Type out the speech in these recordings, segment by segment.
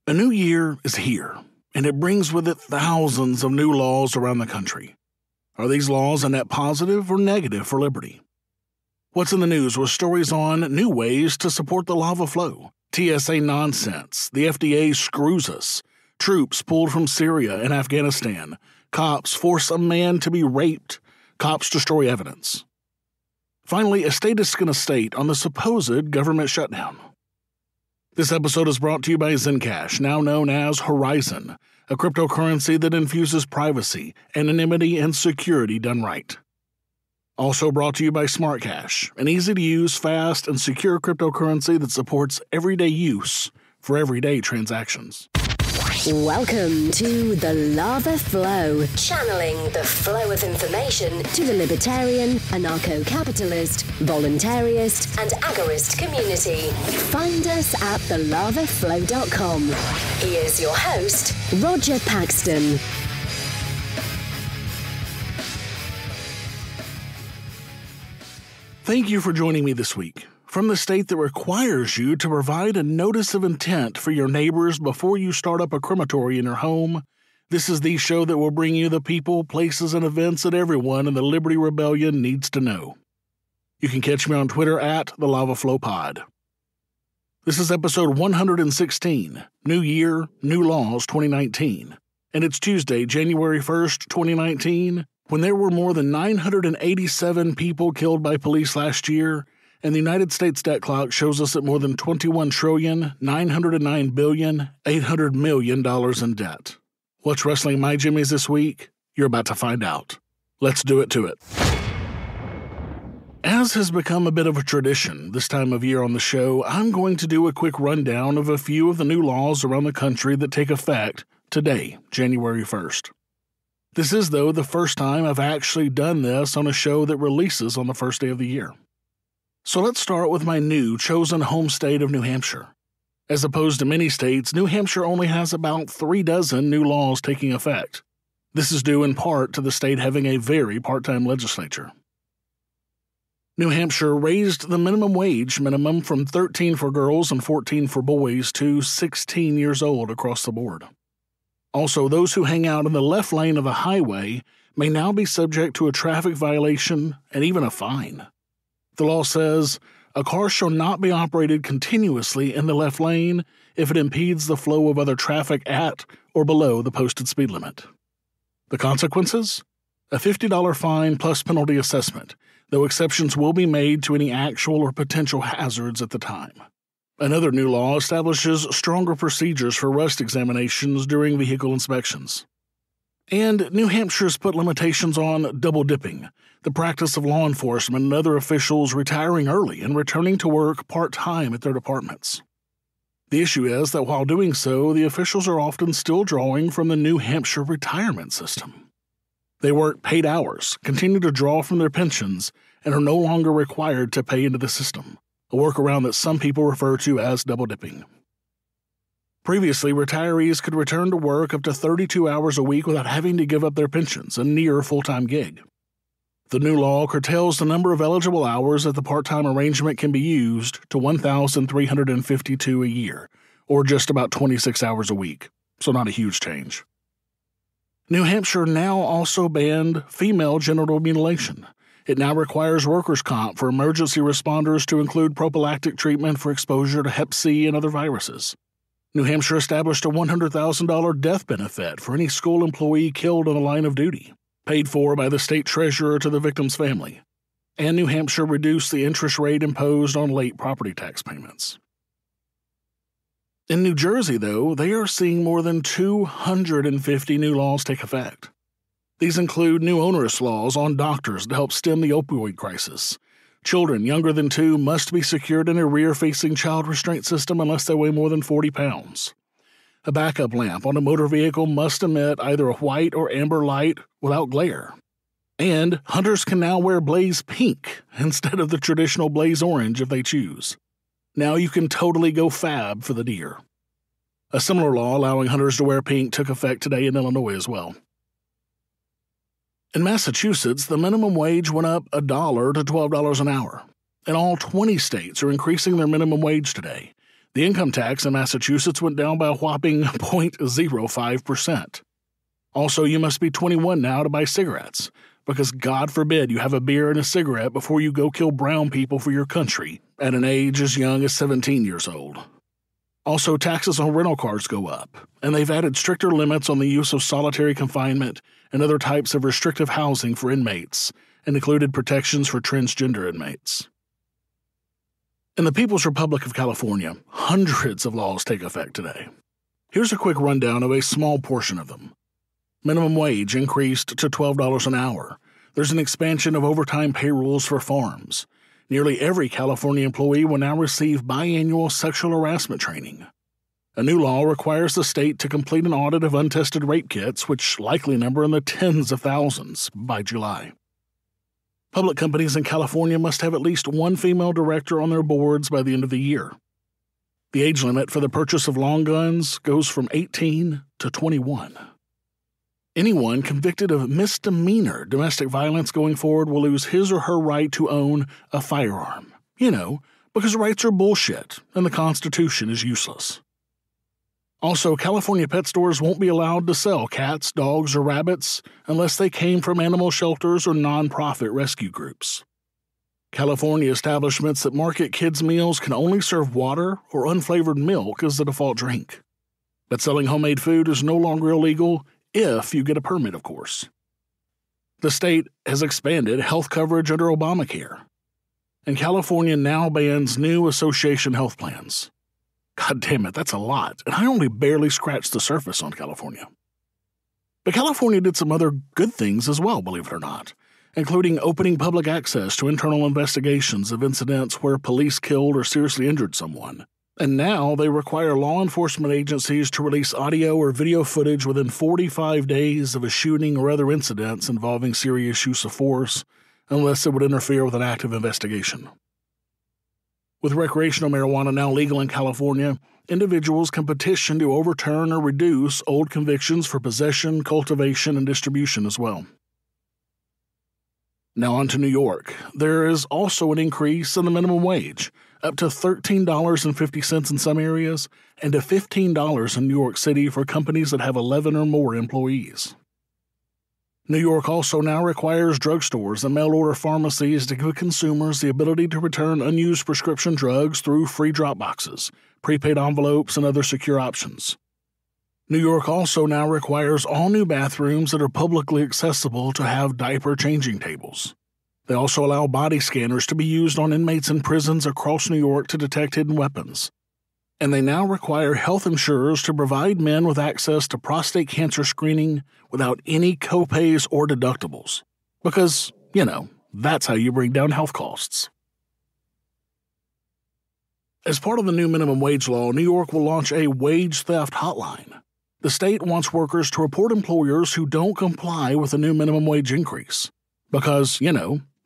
A new year is here, and it brings with it thousands of new laws around the country. Are these laws a net positive or negative for liberty? What's in the news with stories on new ways to support the lava flow, TSA nonsense, the FDA screws us, troops pulled from Syria and Afghanistan, cops force a man to be raped, cops destroy evidence. Finally, a statist going to state on the supposed government shutdown. This episode is brought to you by Zencash, now known as Horizon, a cryptocurrency that infuses privacy, anonymity, and security done right. Also brought to you by SmartCash, an easy-to-use, fast, and secure cryptocurrency that supports everyday use for everyday transactions. Welcome to The Lava Flow, channeling the flow of information to the libertarian, anarcho-capitalist, voluntarist, and agorist community. Find us at thelavaflow.com. Here's your host, Roger Paxton. Thank you for joining me this week. From the state that requires you to provide a notice of intent for your neighbors before you start up a crematory in your home, this is the show that will bring you the people, places, and events that everyone in the Liberty Rebellion needs to know. You can catch me on Twitter at the Lava Flow Pod. This is episode 116, New Year, New Laws 2019, and it's Tuesday, January 1st, 2019, when there were more than 987 people killed by police last year, and the United States debt clock shows us at more than $21,909,800,000,000 in debt. What's wrestling my jimmies this week? You're about to find out. Let's do it to it. As has become a bit of a tradition this time of year on the show, I'm going to do a quick rundown of a few of the new laws around the country that take effect today, January 1st. This is, though, the first time I've actually done this on a show that releases on the first day of the year. So let's start with my new chosen home state of New Hampshire. As opposed to many states, New Hampshire only has about 36 new laws taking effect. This is due in part to the state having a very part-time legislature. New Hampshire raised the minimum wage minimum from 13 for girls and 14 for boys to 16 years old across the board. Also, those who hang out in the left lane of a highway may now be subject to a traffic violation and even a fine. The law says, a car shall not be operated continuously in the left lane if it impedes the flow of other traffic at or below the posted speed limit. The consequences? A $50 fine plus penalty assessment, though exceptions will be made to any actual or potential hazards at the time. Another new law establishes stronger procedures for rust examinations during vehicle inspections. And New Hampshire's put limitations on double dipping, the practice of law enforcement and other officials retiring early and returning to work part-time at their departments. The issue is that while doing so, the officials are often still drawing from the New Hampshire retirement system. They work paid hours, continue to draw from their pensions, and are no longer required to pay into the system, a workaround that some people refer to as double dipping. Previously, retirees could return to work up to 32 hours a week without having to give up their pensions, a near full-time gig. The new law curtails the number of eligible hours that the part-time arrangement can be used to 1,352 a year, or just about 26 hours a week, so not a huge change. New Hampshire now also banned female genital mutilation. It now requires workers' comp for emergency responders to include prophylactic treatment for exposure to Hep C and other viruses. New Hampshire established a $100,000 death benefit for any school employee killed on the line of duty, paid for by the state treasurer to the victim's family. And New Hampshire reduced the interest rate imposed on late property tax payments. In New Jersey, though, they are seeing more than 250 new laws take effect. These include new onerous laws on doctors to help stem the opioid crisis. Children younger than 2 must be secured in a rear-facing child restraint system unless they weigh more than 40 pounds. A backup lamp on a motor vehicle must emit either a white or amber light without glare. And hunters can now wear blaze pink instead of the traditional blaze orange if they choose. Now you can totally go fab for the deer. A similar law allowing hunters to wear pink took effect today in Illinois as well. In Massachusetts, the minimum wage went up $1 to $12 an hour, and all 20 states are increasing their minimum wage today. The income tax in Massachusetts went down by a whopping 0.05%. Also, you must be 21 now to buy cigarettes, because God forbid you have a beer and a cigarette before you go kill brown people for your country at an age as young as 17 years old. Also, taxes on rental cars go up, and they've added stricter limits on the use of solitary confinement and other types of restrictive housing for inmates, and included protections for transgender inmates. In the People's Republic of California, hundreds of laws take effect today. Here's a quick rundown of a small portion of them. Minimum wage increased to $12 an hour. There's an expansion of overtime pay rules for farms. Nearly every California employee will now receive biannual sexual harassment training. A new law requires the state to complete an audit of untested rape kits, which likely number in the tens of thousands, by July. Public companies in California must have at least one female director on their boards by the end of the year. The age limit for the purchase of long guns goes from 18 to 21. Anyone convicted of misdemeanor domestic violence going forward will lose his or her right to own a firearm. Because rights are bullshit and the Constitution is useless. Also, California pet stores won't be allowed to sell cats, dogs, or rabbits unless they came from animal shelters or nonprofit rescue groups. California establishments that market kids' meals can only serve water or unflavored milk as the default drink. But selling homemade food is no longer illegal if you get a permit, of course. The state has expanded health coverage under Obamacare, and California now bans new association health plans. God damn it, that's a lot, and I only barely scratched the surface on California. But California did some other good things as well, believe it or not, including opening public access to internal investigations of incidents where police killed or seriously injured someone. And now they require law enforcement agencies to release audio or video footage within 45 days of a shooting or other incidents involving serious use of force, unless it would interfere with an active investigation. With recreational marijuana now legal in California, individuals can petition to overturn or reduce old convictions for possession, cultivation, and distribution as well. Now on to New York. There is also an increase in the minimum wage, up to $13.50 in some areas, and to $15 in New York City for companies that have 11 or more employees. New York also now requires drugstores and mail-order pharmacies to give consumers the ability to return unused prescription drugs through free drop boxes, prepaid envelopes, and other secure options. New York also now requires all new bathrooms that are publicly accessible to have diaper changing tables. They also allow body scanners to be used on inmates in prisons across New York to detect hidden weapons. And they now require health insurers to provide men with access to prostate cancer screening without any copays or deductibles. Because, that's how you bring down health costs. As part of the new minimum wage law, New York will launch a wage theft hotline. The state wants workers to report employers who don't comply with the new minimum wage increase. Because,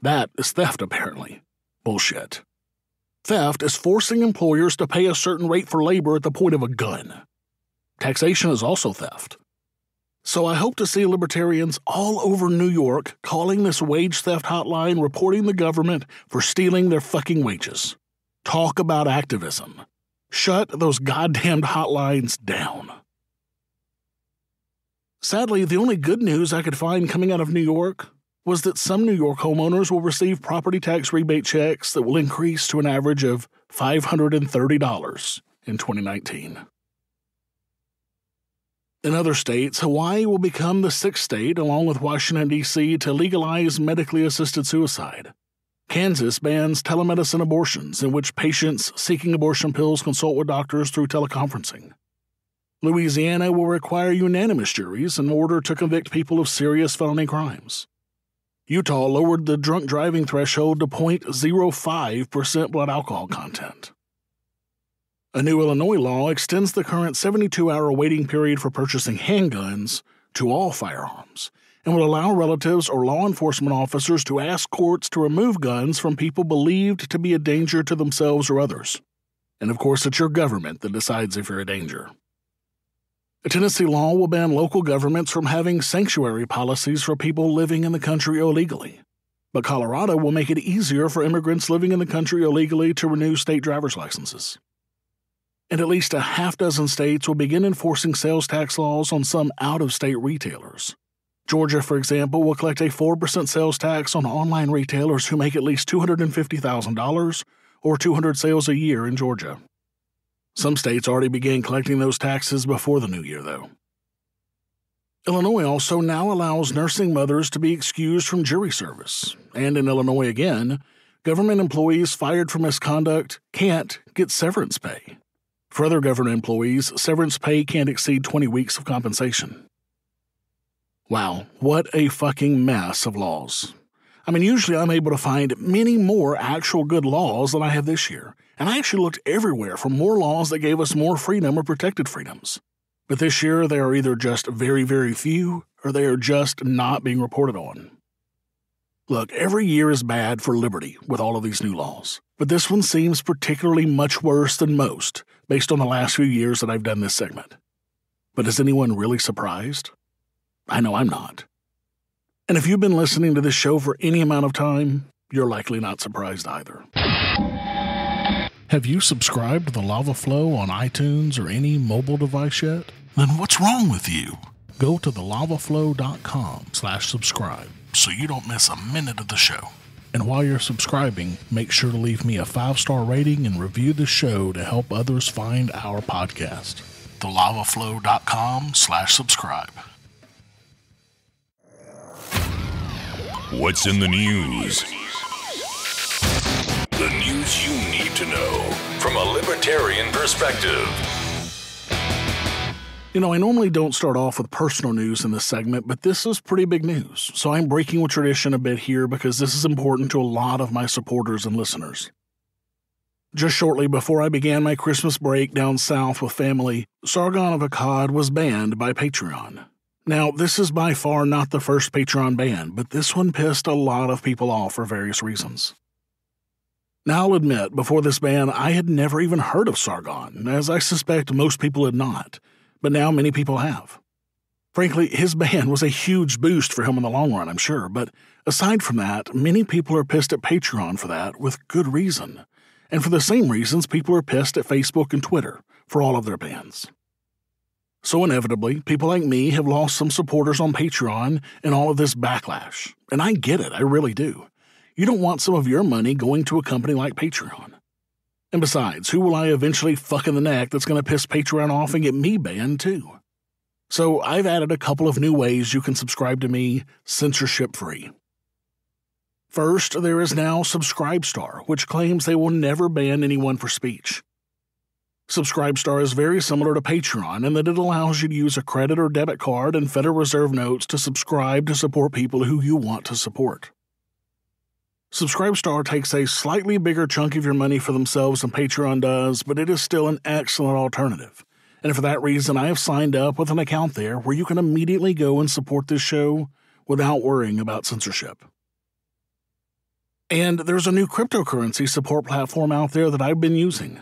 that is theft apparently. Bullshit. Theft is forcing employers to pay a certain rate for labor at the point of a gun. Taxation is also theft. So I hope to see libertarians all over New York calling this wage theft hotline, reporting the government for stealing their fucking wages. Talk about activism. Shut those goddamned hotlines down. Sadly, the only good news I could find coming out of New York was that some New York homeowners will receive property tax rebate checks that will increase to an average of $530 in 2019. In other states, Hawaii will become the sixth state, along with Washington, D.C., to legalize medically assisted suicide. Kansas bans telemedicine abortions, in which patients seeking abortion pills consult with doctors through teleconferencing. Louisiana will require unanimous juries in order to convict people of serious felony crimes. Utah lowered the drunk driving threshold to 0.05% blood alcohol content. A new Illinois law extends the current 72-hour waiting period for purchasing handguns to all firearms and will allow relatives or law enforcement officers to ask courts to remove guns from people believed to be a danger to themselves or others. And of course, it's your government that decides if you're a danger. A Tennessee law will ban local governments from having sanctuary policies for people living in the country illegally. But Colorado will make it easier for immigrants living in the country illegally to renew state driver's licenses. and at least a half dozen states will begin enforcing sales tax laws on some out-of-state retailers. Georgia, for example, will collect a 4% sales tax on online retailers who make at least $250,000 or 200 sales a year in Georgia. Some states already began collecting those taxes before the new year, though. Illinois also now allows nursing mothers to be excused from jury service, and in Illinois again, government employees fired for misconduct can't get severance pay. For other government employees, severance pay can't exceed 20 weeks of compensation. Wow, what a fucking mess of laws. I mean, usually I'm able to find many more actual good laws than I have this year, and I actually looked everywhere for more laws that gave us more freedom or protected freedoms. But this year, they are either just very, very few, or they are just not being reported on. Look, every year is bad for liberty with all of these new laws, but this one seems particularly much worse than most, based on the last few years that I've done this segment. But is anyone really surprised? I know I'm not. And if you've been listening to this show for any amount of time, you're likely not surprised either. Have you subscribed to the Lava Flow on iTunes or any mobile device yet? Then what's wrong with you? Go to thelavaflow.com/subscribe so you don't miss a minute of the show. And while you're subscribing, make sure to leave me a 5-star rating and review the show to help others find our podcast. thelavaflow.com/subscribe. What's in the news? The news you need to know from a libertarian perspective. You know, I normally don't start off with personal news in this segment, but this is pretty big news, so I'm breaking with tradition a bit here because this is important to a lot of my supporters and listeners. Just shortly before I began my Christmas break down south with family, Sargon of Akkad was banned by Patreon. Now, this is by far not the first Patreon ban, but this one pissed a lot of people off for various reasons. Now, I'll admit, before this ban, I had never even heard of Sargon, as I suspect most people had not, but now many people have. Frankly, his ban was a huge boost for him in the long run, I'm sure, but aside from that, many people are pissed at Patreon for that with good reason, and for the same reasons people are pissed at Facebook and Twitter for all of their bans. So inevitably, people like me have lost some supporters on Patreon in all of this backlash, and I get it, I really do. You don't want some of your money going to a company like Patreon. And besides, who will I eventually fuck in the neck that's going to piss Patreon off and get me banned too? So I've added a couple of new ways you can subscribe to me censorship-free. First, there is now Subscribestar, which claims they will never ban anyone for speech. Subscribestar is very similar to Patreon in that it allows you to use a credit or debit card and Federal Reserve notes to subscribe to support people who you want to support. Subscribestar takes a slightly bigger chunk of your money for themselves than Patreon does, but it is still an excellent alternative. And for that reason, I have signed up with an account there where you can immediately go and support this show without worrying about censorship. And there's a new cryptocurrency support platform out there that I've been using.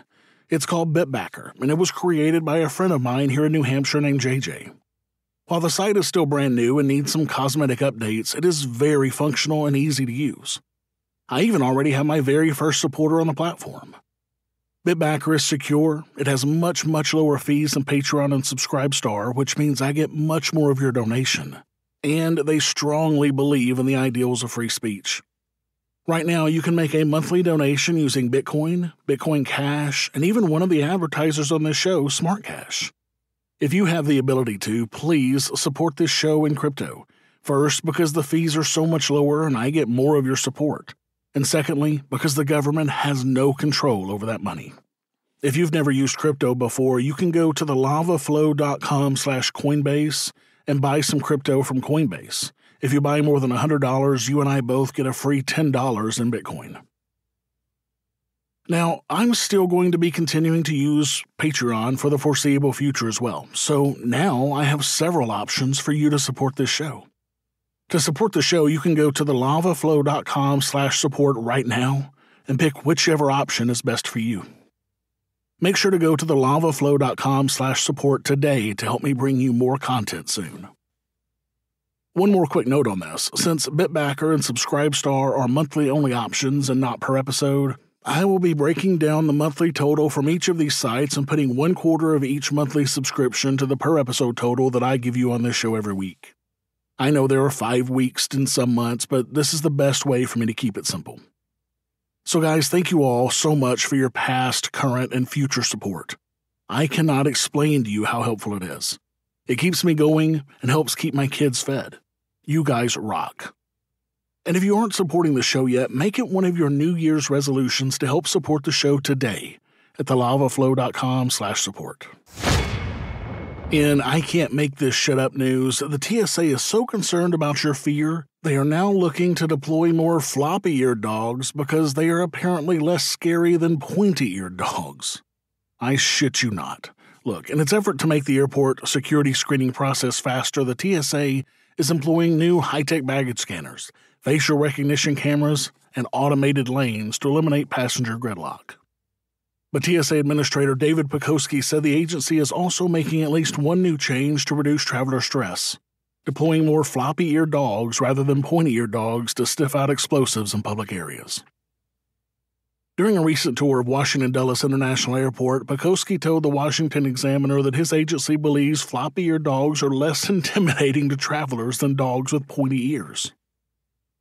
It's called Bitbacker, and it was created by a friend of mine here in New Hampshire named JJ. While the site is still brand new and needs some cosmetic updates, it is very functional and easy to use. I even already have my very first supporter on the platform. Bitbacker is secure, it has much lower fees than Patreon and Subscribestar, which means I get much more of your donation. And they strongly believe in the ideals of free speech. Right now, you can make a monthly donation using Bitcoin, Bitcoin Cash, and even one of the advertisers on this show, Smart Cash. If you have the ability to, please support this show in crypto. First, because the fees are so much lower and I get more of your support. And secondly, because the government has no control over that money. If you've never used crypto before, you can go to thelavaflow.com/Coinbase and buy some crypto from Coinbase. If you buy more than $100, you and I both get a free $10 in Bitcoin. Now, I'm still going to be continuing to use Patreon for the foreseeable future as well, so now I have several options for you to support this show. To support the show, you can go to thelavaflow.com/support right now and pick whichever option is best for you. Make sure to go to thelavaflow.com/support today to help me bring you more content soon. One more quick note on this. Since Bitbacker and Subscribestar are monthly-only options and not per episode, I will be breaking down the monthly total from each of these sites and putting 1/4 of each monthly subscription to the per episode total that I give you on this show every week. I know there are 5 weeks in some months, but this is the best way for me to keep it simple. So guys, thank you all so much for your past, current, and future support. I cannot explain to you how helpful it is. It keeps me going and helps keep my kids fed. You guys rock. And if you aren't supporting the show yet, make it one of your New Year's resolutions to help support the show today at thelavaflow.com/support. In I can't make this shit up news, the TSA is so concerned about your fear, they are now looking to deploy more floppy-eared dogs because they are apparently less scary than pointy-eared dogs. I shit you not. Look, in its effort to make the airport security screening process faster, the TSA is employing new high-tech baggage scanners, facial recognition cameras, and automated lanes to eliminate passenger gridlock. But TSA Administrator David Pekoski said the agency is also making at least one new change to reduce traveler stress, deploying more floppy-eared dogs rather than pointy-eared dogs to sniff out explosives in public areas. During a recent tour of Washington Dulles International Airport, Pekoski told the Washington Examiner that his agency believes floppy-eared dogs are less intimidating to travelers than dogs with pointy ears.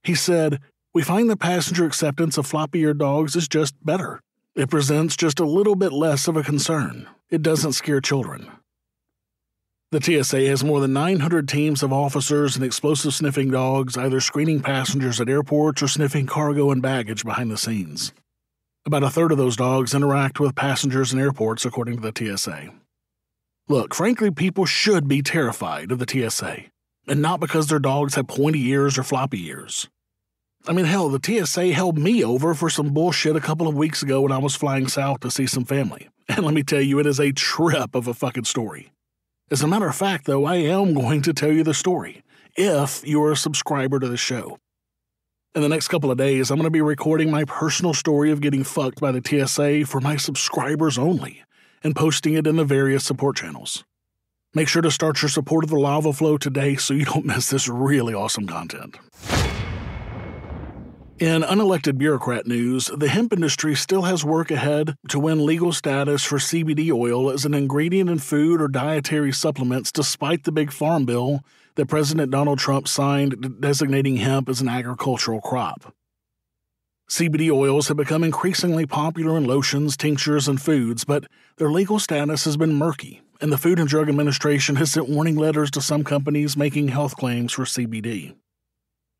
He said, "We find the passenger acceptance of floppy-eared dogs is just better. It presents just a little bit less of a concern. It doesn't scare children." The TSA has more than 900 teams of officers and explosive-sniffing dogs either screening passengers at airports or sniffing cargo and baggage behind the scenes. About a third of those dogs interact with passengers in airports, according to the TSA. Look, frankly, people should be terrified of the TSA, and not because their dogs have pointy ears or floppy ears. I mean, hell, the TSA held me over for some bullshit a couple of weeks ago when I was flying south to see some family. And let me tell you, it is a trip of a fucking story. As a matter of fact, though, I am going to tell you the story, if you're a subscriber to the show. In the next couple of days, I'm going to be recording my personal story of getting fucked by the TSA for my subscribers only, and posting it in the various support channels. Make sure to start your support of the Lava Flow today so you don't miss this really awesome content. In unelected bureaucrat news, the hemp industry still has work ahead to win legal status for CBD oil as an ingredient in food or dietary supplements despite the big farm bill that President Donald Trump signed designating hemp as an agricultural crop. CBD oils have become increasingly popular in lotions, tinctures, and foods, but their legal status has been murky, and the Food and Drug Administration has sent warning letters to some companies making health claims for CBD.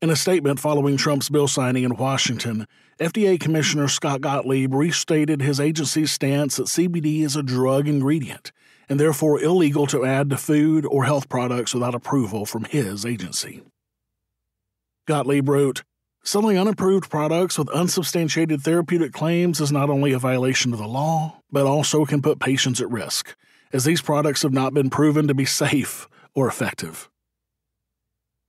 In a statement following Trump's bill signing in Washington, FDA Commissioner Scott Gottlieb restated his agency's stance that CBD is a drug ingredient and therefore illegal to add to food or health products without approval from his agency. Gottlieb wrote, "Selling unapproved products with unsubstantiated therapeutic claims is not only a violation of the law, but also can put patients at risk, as these products have not been proven to be safe or effective."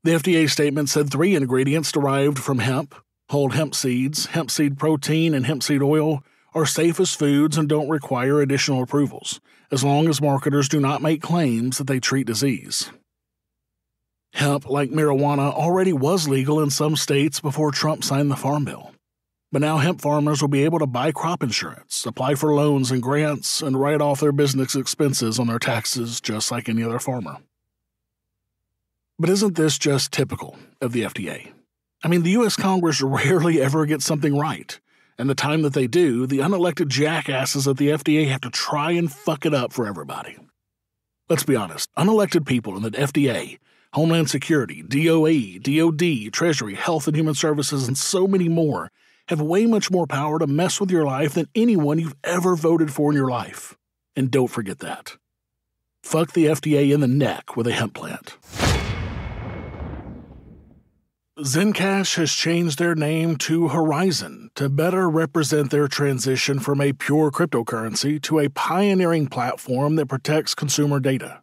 The FDA statement said 3 ingredients derived from hemp, whole hemp seeds, hemp seed protein, and hemp seed oil, are safe as foods and don't require additional approvals, as long as marketers do not make claims that they treat disease. Hemp, like marijuana, already was legal in some states before Trump signed the Farm Bill. But now hemp farmers will be able to buy crop insurance, apply for loans and grants, and write off their business expenses on their taxes just like any other farmer. But isn't this just typical of the FDA? I mean, the U.S. Congress rarely ever gets something right, and the time that they do, the unelected jackasses at the FDA have to try and fuck it up for everybody. Let's be honest, unelected people in the FDA, Homeland Security, DOE, DOD, Treasury, Health and Human Services, and so many more have way much more power to mess with your life than anyone you've ever voted for in your life. And don't forget that. Fuck the FDA in the neck with a hemp plant. Zencash has changed their name to Horizon to better represent their transition from a pure cryptocurrency to a pioneering platform that protects consumer data.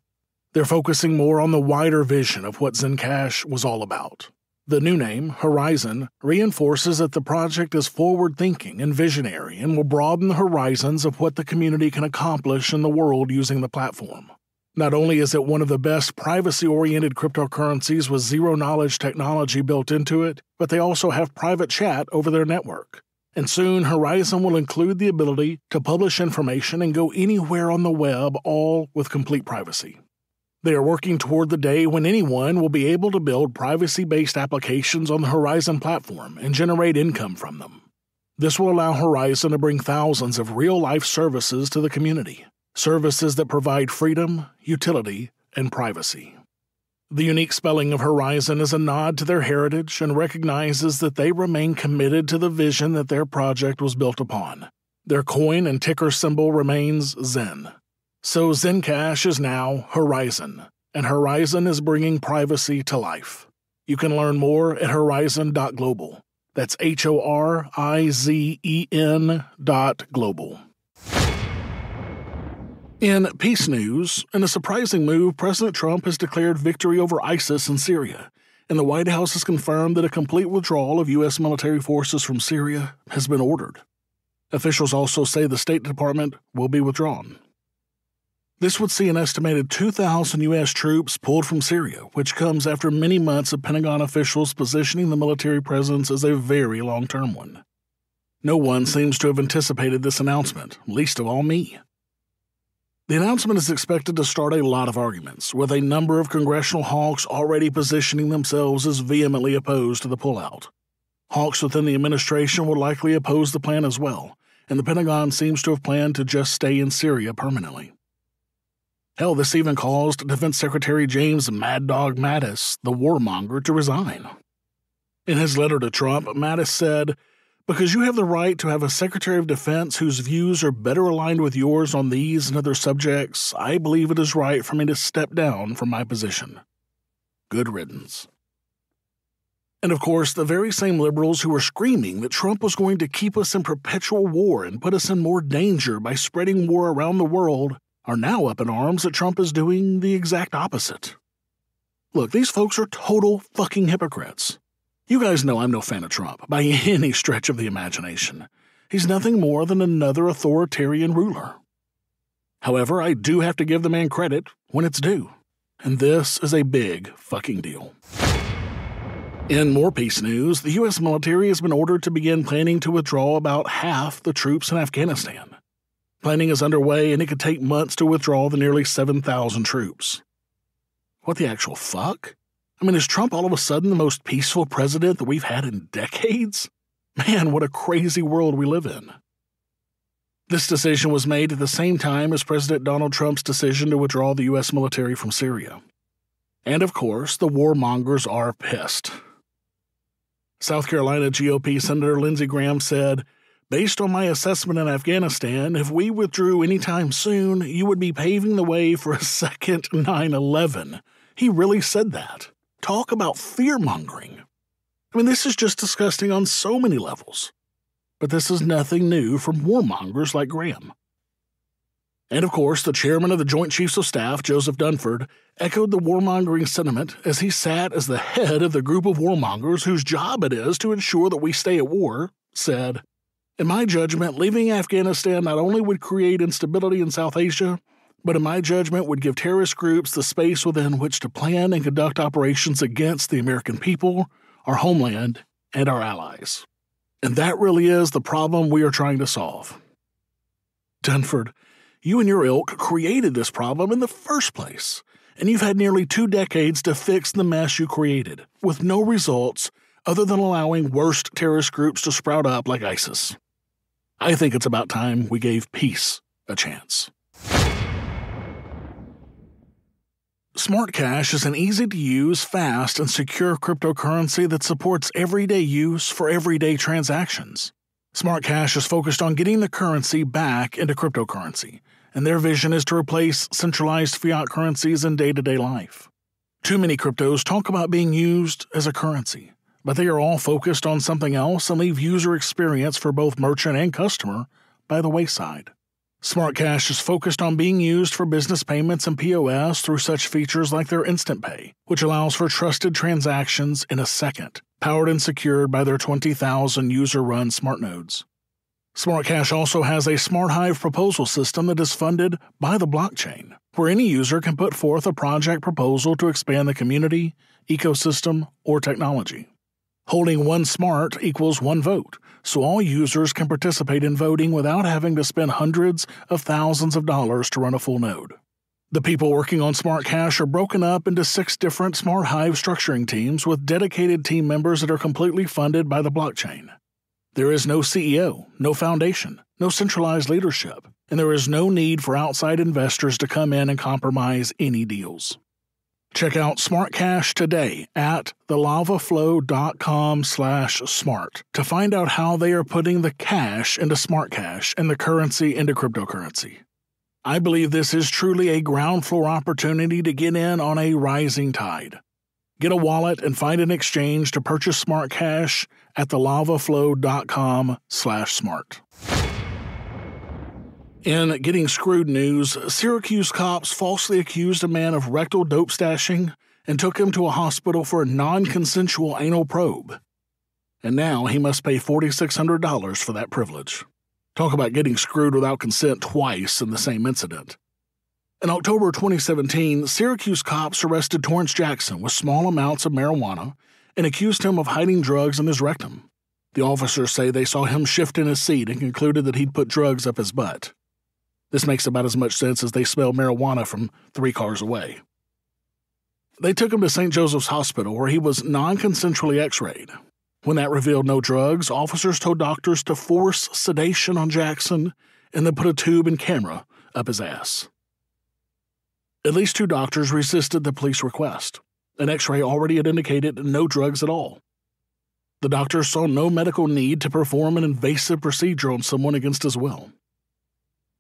They're focusing more on the wider vision of what Zencash was all about. The new name, Horizon, reinforces that the project is forward-thinking and visionary and will broaden the horizons of what the community can accomplish in the world using the platform. Not only is it one of the best privacy-oriented cryptocurrencies with zero-knowledge technology built into it, but they also have private chat over their network. And soon, Horizon will include the ability to publish information and go anywhere on the web, all with complete privacy. They are working toward the day when anyone will be able to build privacy-based applications on the Horizon platform and generate income from them. This will allow Horizon to bring thousands of real-life services to the community, services that provide freedom, utility, and privacy. The unique spelling of Horizon is a nod to their heritage and recognizes that they remain committed to the vision that their project was built upon. Their coin and ticker symbol remains Zen. So Zencash is now Horizon, and Horizon is bringing privacy to life. You can learn more at horizon.global. That's HORIZEN.global. In peace news, in a surprising move, President Trump has declared victory over ISIS in Syria, and the White House has confirmed that a complete withdrawal of U.S. military forces from Syria has been ordered. Officials also say the State Department will be withdrawn. This would see an estimated 2,000 U.S. troops pulled from Syria, which comes after many months of Pentagon officials positioning the military presence as a very long-term one. No one seems to have anticipated this announcement, least of all me. The announcement is expected to start a lot of arguments, with a number of congressional hawks already positioning themselves as vehemently opposed to the pullout. Hawks within the administration will likely oppose the plan as well, and the Pentagon seems to have planned to just stay in Syria permanently. Hell, this even caused Defense Secretary James Mad Dog Mattis, the warmonger, to resign. In his letter to Trump, Mattis said, "Because you have the right to have a Secretary of Defense whose views are better aligned with yours on these and other subjects, I believe it is right for me to step down from my position." Good riddance. And of course, the very same liberals who were screaming that Trump was going to keep us in perpetual war and put us in more danger by spreading war around the world are now up in arms that Trump is doing the exact opposite. Look, these folks are total fucking hypocrites. You guys know I'm no fan of Trump, by any stretch of the imagination. He's nothing more than another authoritarian ruler. However, I do have to give the man credit when it's due. And this is a big fucking deal. In more peace news, the U.S. military has been ordered to begin planning to withdraw about half the troops in Afghanistan. Planning is underway, and it could take months to withdraw the nearly 7,000 troops. What the actual fuck? I mean, is Trump all of a sudden the most peaceful president that we've had in decades? Man, what a crazy world we live in. This decision was made at the same time as President Donald Trump's decision to withdraw the U.S. military from Syria. And of course, the warmongers are pissed. South Carolina GOP Senator Lindsey Graham said, "Based on my assessment in Afghanistan, if we withdrew anytime soon, you would be paving the way for a second 9/11. He really said that. Talk about fear-mongering. I mean, this is just disgusting on so many levels. But this is nothing new from warmongers like Graham. And of course, the chairman of the Joint Chiefs of Staff, Joseph Dunford, echoed the warmongering sentiment as he sat as the head of the group of warmongers whose job it is to ensure that we stay at war, said, "In my judgment, leaving Afghanistan not only would create instability in South Asia, but in my judgment would give terrorist groups the space within which to plan and conduct operations against the American people, our homeland, and our allies. And that really is the problem we are trying to solve." Dunford, you and your ilk created this problem in the first place, and you've had nearly 2 decades to fix the mess you created, with no results other than allowing worst terrorist groups to sprout up like ISIS. I think it's about time we gave peace a chance. Smart Cash is an easy-to-use, fast, and secure cryptocurrency that supports everyday use for everyday transactions. Smart Cash is focused on getting the currency back into cryptocurrency, and their vision is to replace centralized fiat currencies in day-to-day life. Too many cryptos talk about being used as a currency, but they are all focused on something else and leave user experience for both merchant and customer by the wayside. Smart Cash is focused on being used for business payments and POS through such features like their Instant Pay, which allows for trusted transactions in a second, powered and secured by their 20,000 user-run smart nodes. Smart Cash also has a Smart Hive proposal system that is funded by the blockchain, where any user can put forth a project proposal to expand the community, ecosystem, or technology. Holding one smart equals one vote, so all users can participate in voting without having to spend hundreds of thousands of dollars to run a full node. The people working on Smart Cash are broken up into 6 different Smart Hive structuring teams with dedicated team members that are completely funded by the blockchain. There is no CEO, no foundation, no centralized leadership, and there is no need for outside investors to come in and compromise any deals. Check out Smart Cash today at thelavaflow.com/smart to find out how they are putting the cash into Smart Cash and the currency into cryptocurrency. I believe this is truly a ground floor opportunity to get in on a rising tide. Get a wallet and find an exchange to purchase Smart Cash at thelavaflow.com/smart. In Getting Screwed news, Syracuse cops falsely accused a man of rectal dope stashing and took him to a hospital for a non-consensual anal probe. And now he must pay $4,600 for that privilege. Talk about getting screwed without consent twice in the same incident. In October 2017, Syracuse cops arrested Torrance Jackson with small amounts of marijuana and accused him of hiding drugs in his rectum. The officers say they saw him shift in his seat and concluded that he'd put drugs up his butt. This makes about as much sense as they smelled marijuana from 3 cars away. They took him to St. Joseph's Hospital where he was non-consensually x-rayed. When that revealed no drugs, officers told doctors to force sedation on Jackson and then put a tube and camera up his ass. At least 2 doctors resisted the police request. An x-ray already had indicated no drugs at all. The doctors saw no medical need to perform an invasive procedure on someone against his will.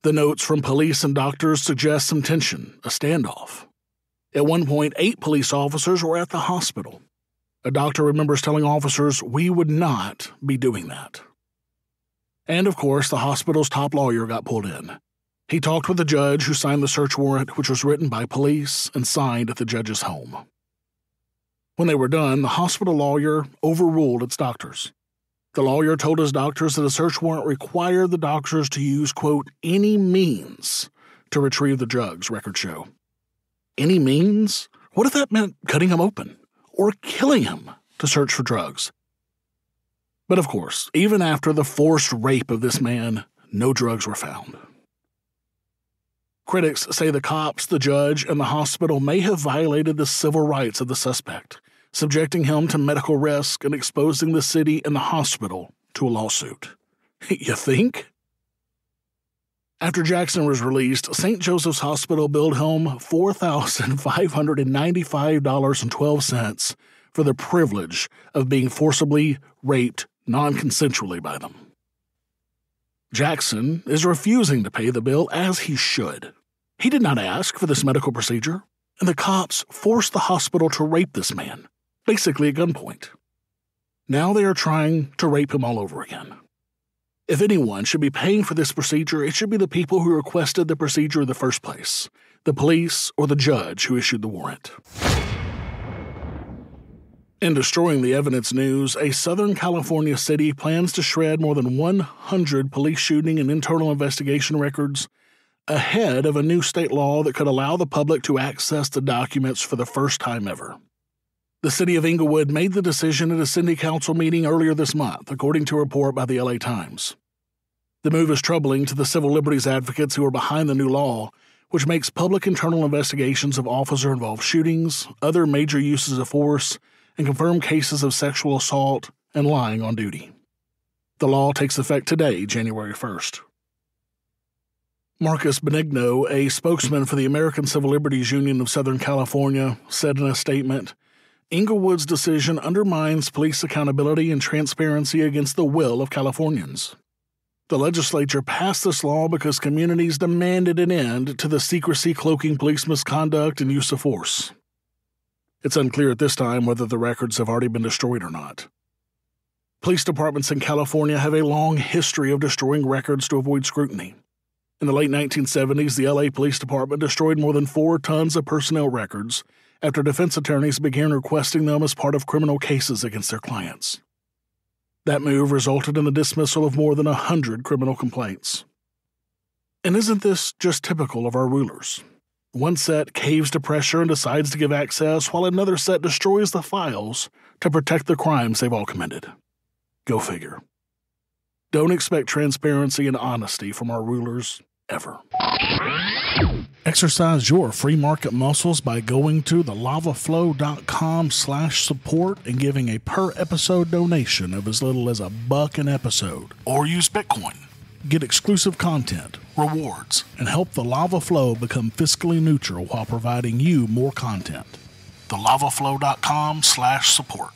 The notes from police and doctors suggest some tension, a standoff. At one point, 8 police officers were at the hospital. A doctor remembers telling officers, "We would not be doing that." And of course, the hospital's top lawyer got pulled in. He talked with the judge who signed the search warrant, which was written by police and signed at the judge's home. When they were done, the hospital lawyer overruled its doctors. The lawyer told his doctors that a search warrant required the doctors to use, quote, "any means" to retrieve the drugs, records show. Any means? What if that meant cutting him open or killing him to search for drugs? But of course, even after the forced rape of this man, no drugs were found. Critics say the cops, the judge, and the hospital may have violated the civil rights of the suspect, subjecting him to medical risk and exposing the city and the hospital to a lawsuit. You think? After Jackson was released, St. Joseph's Hospital billed him $4,595.12 for the privilege of being forcibly raped non-consensually by them. Jackson is refusing to pay the bill, as he should. He did not ask for this medical procedure, and the cops forced the hospital to rape this man, basically at gunpoint. Now they are trying to rape him all over again. If anyone should be paying for this procedure, it should be the people who requested the procedure in the first place, the police or the judge who issued the warrant. In destroying the evidence news, a Southern California city plans to shred more than 100 police shooting and internal investigation records ahead of a new state law that could allow the public to access the documents for the first time ever. The city of Inglewood made the decision at a city council meeting earlier this month, according to a report by the LA Times. The move is troubling to the civil liberties advocates who are behind the new law, which makes public internal investigations of officer-involved shootings, other major uses of force, and confirmed cases of sexual assault and lying on duty. The law takes effect today, January 1st. Marcus Benigno, a spokesman for the American Civil Liberties Union of Southern California, said in a statement, "Inglewood's decision undermines police accountability and transparency against the will of Californians. The legislature passed this law because communities demanded an end to the secrecy cloaking police misconduct and use of force. It's unclear at this time whether the records have already been destroyed or not. Police departments in California have a long history of destroying records to avoid scrutiny. In the late 1970s, the LA Police Department destroyed more than 4 tons of personnel records after defense attorneys began requesting them as part of criminal cases against their clients. That move resulted in the dismissal of more than 100 criminal complaints. And isn't this just typical of our rulers? One set caves to pressure and decides to give access, while another set destroys the files to protect the crimes they've all committed. Go figure. Don't expect transparency and honesty from our rulers, ever. Exercise your free market muscles by going to thelavaflow.com/support and giving a per-episode donation of as little as $1 an episode. Or use Bitcoin. Get exclusive content, rewards, and help the Lava Flow become fiscally neutral while providing you more content. thelavaflow.com/support.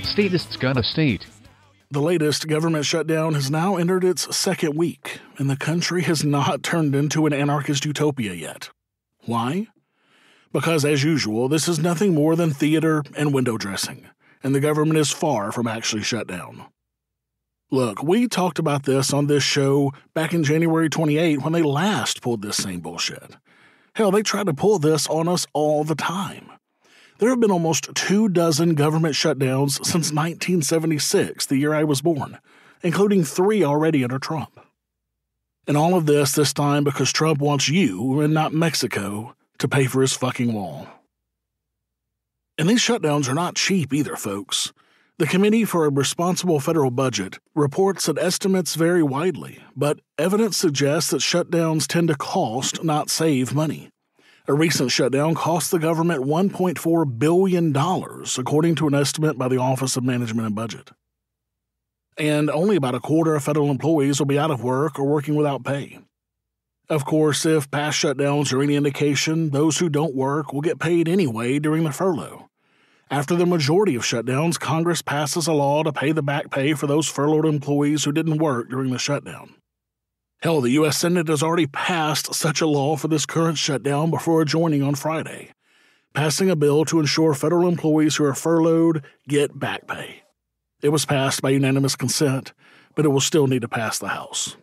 Statist's got a state. The latest government shutdown has now entered its second week, and the country has not turned into an anarchist utopia yet. Why? Because, as usual, this is nothing more than theater and window dressing, and the government is far from actually shut down. Look, we talked about this on this show back in January 28 when they last pulled this same bullshit. Hell, they try to pull this on us all the time. There have been almost 24 government shutdowns since 1976, the year I was born, including 3 already under Trump. And all of this time because Trump wants you, and not Mexico, to pay for his fucking wall. And these shutdowns are not cheap either, folks. The Committee for a Responsible Federal Budget reports that estimates vary widely, but evidence suggests that shutdowns tend to cost, not save, money. A recent shutdown cost the government $1.4 billion, according to an estimate by the Office of Management and Budget. And only about a quarter of federal employees will be out of work or working without pay. Of course, if past shutdowns are any indication, those who don't work will get paid anyway during the furlough. After the majority of shutdowns, Congress passes a law to pay the back pay for those furloughed employees who didn't work during the shutdown. Hell, the U.S. Senate has already passed such a law for this current shutdown before adjourning on Friday, passing a bill to ensure federal employees who are furloughed get back pay. It was passed by unanimous consent, but it will still need to pass the House.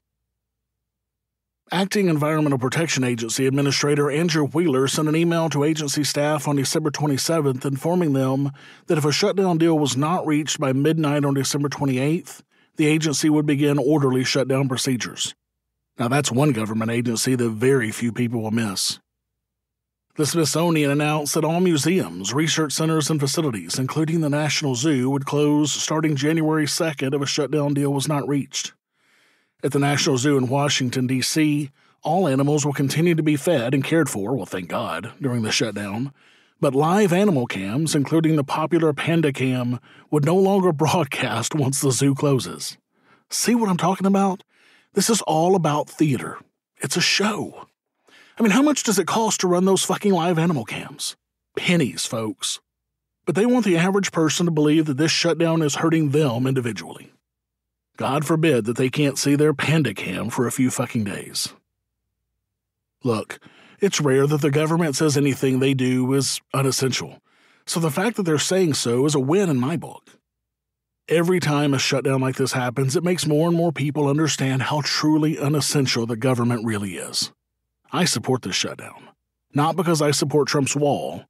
Acting Environmental Protection Agency Administrator Andrew Wheeler sent an email to agency staff on December 27th informing them that if a shutdown deal was not reached by midnight on December 28th, the agency would begin orderly shutdown procedures. Now, that's one government agency that very few people will miss. The Smithsonian announced that all museums, research centers, and facilities, including the National Zoo, would close starting January 2nd if a shutdown deal was not reached. At the National Zoo in Washington, D.C., all animals will continue to be fed and cared for, well, thank God, during the shutdown, but live animal cams, including the popular Panda Cam, would no longer broadcast once the zoo closes. See what I'm talking about? This is all about theater. It's a show. I mean, how much does it cost to run those fucking live animal cams? Pennies, folks. But they want the average person to believe that this shutdown is hurting them individually. God forbid that they can't see their Panda Cam for a few fucking days. Look, it's rare that the government says anything they do is unessential, so the fact that they're saying so is a win in my book. Every time a shutdown like this happens, it makes more and more people understand how truly unessential the government really is. I support this shutdown, not because I support Trump's wall,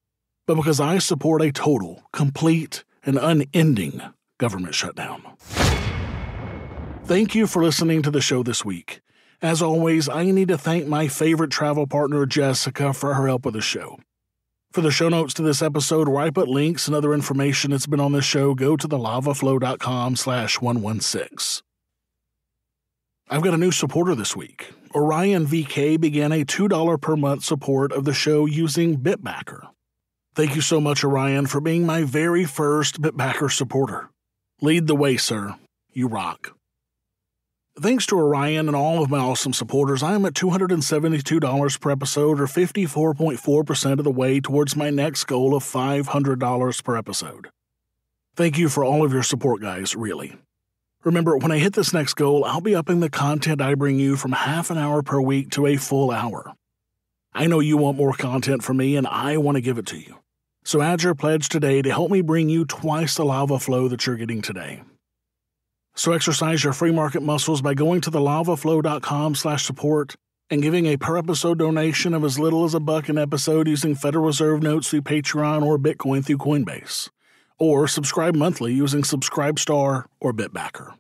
but because I support a total, complete, and unending government shutdown. Thank you for listening to the show this week. As always, I need to thank my favorite travel partner, Jessica, for her help with the show. For the show notes to this episode, where I put links and other information that's been on this show, go to thelavaflow.com/116. I've got a new supporter this week. Orion VK began a $2 per month support of the show using Bitbacker. Thank you so much, Orion, for being my very first Bitbacker supporter. Lead the way, sir. You rock. Thanks to Orion and all of my awesome supporters, I am at $272 per episode, or 54.4% of the way towards my next goal of $500 per episode. Thank you for all of your support, guys, really. Remember, when I hit this next goal, I'll be upping the content I bring you from half an hour per week to a full hour. I know you want more content from me, and I want to give it to you. So add your pledge today to help me bring you twice the lava flow that you're getting today. So exercise your free market muscles by going to thelavaflow.com/support and giving a per-episode donation of as little as $1 an episode using Federal Reserve notes through Patreon or Bitcoin through Coinbase, or subscribe monthly using Subscribestar or Bitbacker.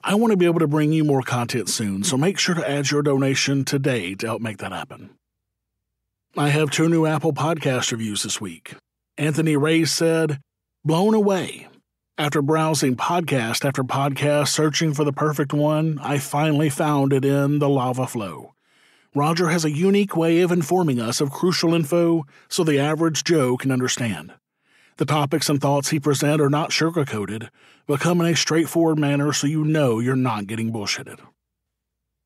I want to be able to bring you more content soon, so make sure to add your donation today to help make that happen. I have 2 new Apple Podcast reviews this week. Anthony Ray said, "Blown away. After browsing podcast after podcast searching for the perfect one, I finally found it in the Lava Flow. Roger has a unique way of informing us of crucial info so the average Joe can understand. The topics and thoughts he presents are not sugar-coated, but come in a straightforward manner so you know you're not getting bullshitted.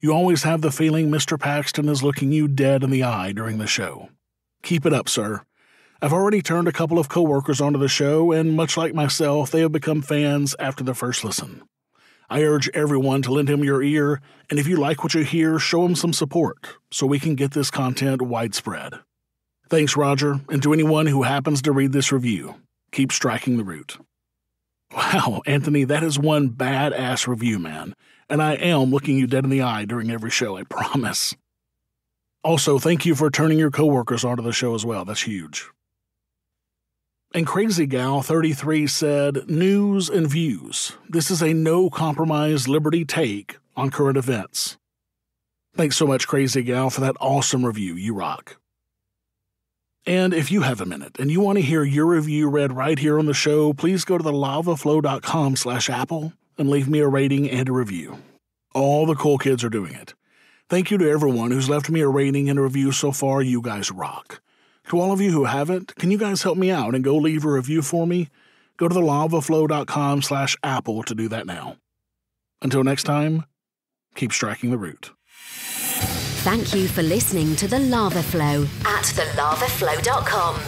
You always have the feeling Mr. Paxton is looking you dead in the eye during the show. Keep it up, sir. I've already turned a couple of coworkers onto the show, and much like myself, they have become fans after the first listen. I urge everyone to lend him your ear, and if you like what you hear, show him some support so we can get this content widespread. Thanks, Roger, and to anyone who happens to read this review, keep striking the root." Wow, Anthony, that is one badass review, man. And I am looking you dead in the eye during every show, I promise. Also, thank you for turning your coworkers onto the show as well. That's huge. And Crazy Gal 33 said, "News and views. This is a no-compromise liberty take on current events." Thanks so much, Crazy Gal, for that awesome review. You rock. And if you have a minute and you want to hear your review read right here on the show, please go to thelavaflow.com/Apple and leave me a rating and a review. All the cool kids are doing it. Thank you to everyone who's left me a rating and a review so far. You guys rock. To all of you who haven't, can you guys help me out and go leave a review for me? Go to thelavaflow.com/Apple to do that now. Until next time, keep striking the root. Thank you for listening to The Lava Flow at thelavaflow.com.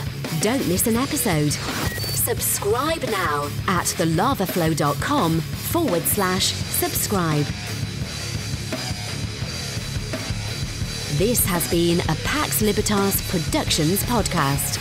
Don't miss an episode. Subscribe now at thelavaflow.com/subscribe. This has been a Pax Libertas Productions podcast.